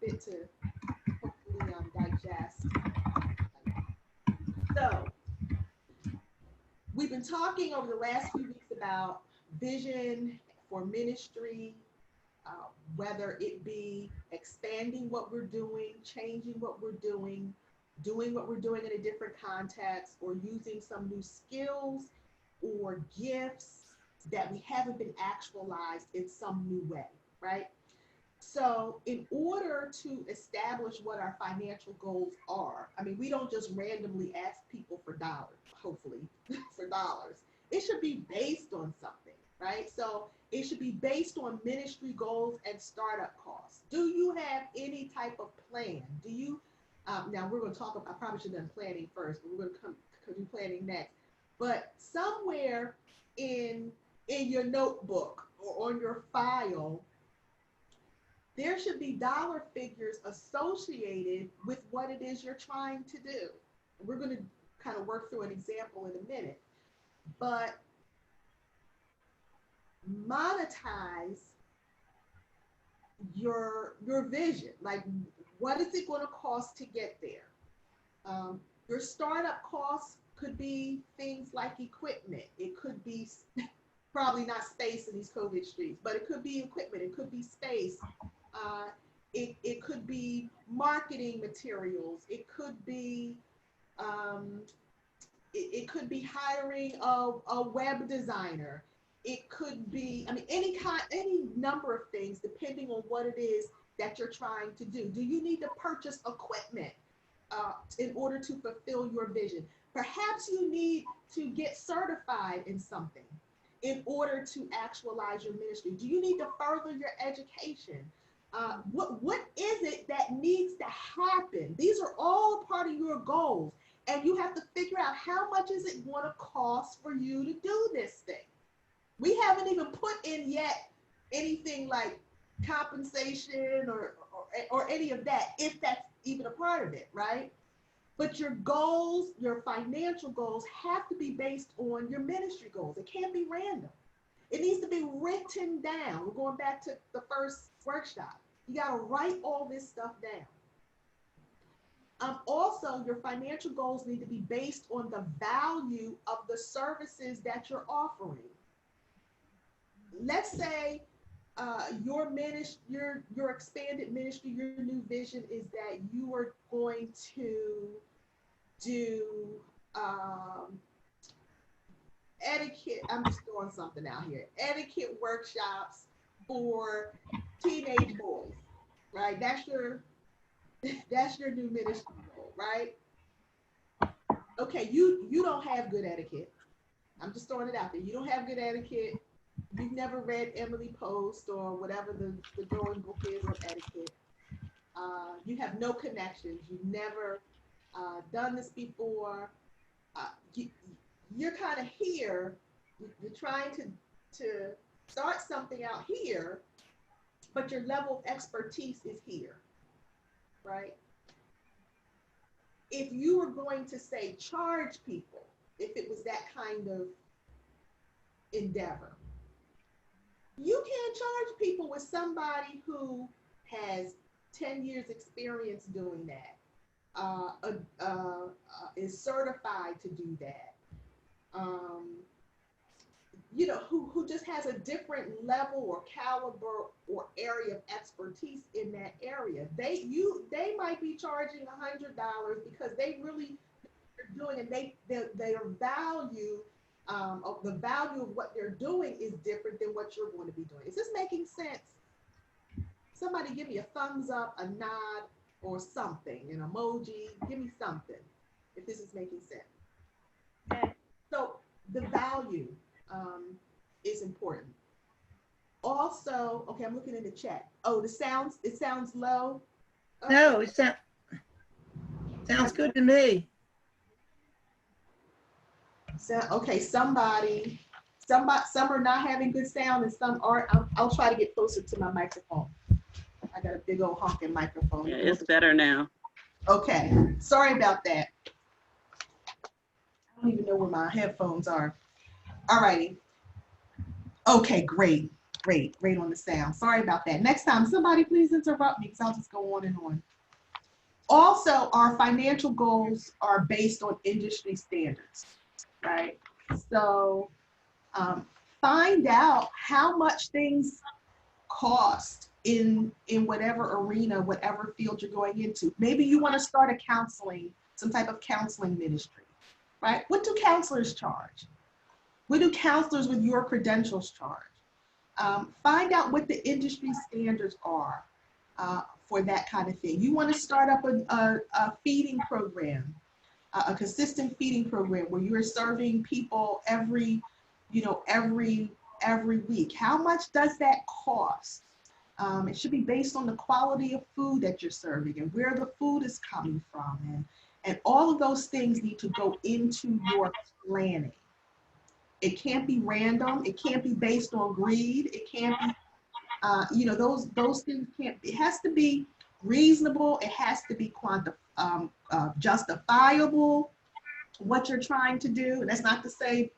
fit to hopefully digest. So we've been talking over the last few weeks about vision for ministry, whether it be expanding what we're doing, changing what we're doing what we're doing in a different context, or using some new skills or gifts that we haven't been actualized in some new way, right? So, in order to establish what our financial goals are, I mean, we don't just randomly ask people for dollars, hopefully, for dollars. It should be based on something, right? So, it should be based on ministry goals and startup costs. Do you have any type of plan? Do you, now we're going to talk about, I probably should have done planning first, but we're going to come do planning next. But somewhere in your notebook or on your file, there should be dollar figures associated with what it is you're trying to do. We're going to kind of work through an example in a minute, but monetize your vision. Like, what is it going to cost to get there? Your startup costs could be things like equipment. It could be probably not space in these COVID streets, but it could be equipment. It could be space. It could be marketing materials. It could be it could be hiring a web designer. It could be, I mean, any number of things depending on what it is that you're trying to do. Do you need to purchase equipment in order to fulfill your vision? Perhaps you need to get certified in something in order to actualize your ministry. Do you need to further your education? What is it that needs to happen? These are all part of your goals, and you have to figure out how much is it going to cost for you to do this thing. We haven't even put in yet anything like compensation or any of that, if that's even a part of it, right? But your goals, your financial goals, have to be based on your ministry goals. It can't be random. It needs to be written down. We're going back to the first workshop. You got to write all this stuff down. Also, your financial goals need to be based on the value of the services that you're offering. Let's say your expanded ministry, your new vision is that you are going to do etiquette. I'm just throwing something out here. Etiquette workshops for teenage boys, right? That's your new ministry goal, right? Okay, you don't have good etiquette. I'm just throwing it out there. You don't have good etiquette. You've never read Emily Post or whatever the going book is of etiquette. You have no connections. You've never done this before. You're kind of here. You're trying to start something out here, but your level of expertise is here, right? If you were going to say charge people, if it was that kind of endeavor, you can't charge people with somebody who has 10 years experience doing that, is certified to do that, who just has a different level or caliber or area of expertise in that area. They might be charging $100 because they really are doing, and their value of the value of what they're doing is different than what you're going to be doing. Is this making sense? Somebody give me a thumbs up, a nod, or something, an emoji. Give me something if this is making sense. Okay. So the value is important. Also, okay, I'm looking in the chat. Oh, it sounds low. Okay. No, it sounds good to me. So, okay, some are not having good sound and some are. I'll try to get closer to my microphone. I got a big old honking microphone. Yeah, it's better now. Okay, sorry about that. I don't even know where my headphones are. All righty. Okay, great. Great, great on the sound. Sorry about that. Next time, somebody please interrupt me because I'll just go on and on. Also, our financial goals are based on industry standards, right? So find out how much things cost in whatever arena, whatever field you're going into. Maybe you want to start a counseling, some type of counseling ministry, right? What do counselors charge? What do counselors with your credentials charge? Find out what the industry standards are for that kind of thing. You want to start up a feeding program, a consistent feeding program where you're serving people every week. How much does that cost? It should be based on the quality of food that you're serving and where the food is coming from. And all of those things need to go into your planning. It can't be random. It can't be based on greed. It can't be, those things can't, it has to be reasonable. It has to be justifiable, what you're trying to do. And that's not to say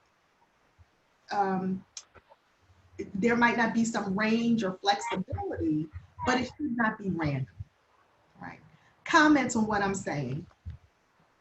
there might not be some range or flexibility, but it should not be random, right? Comments on what I'm saying.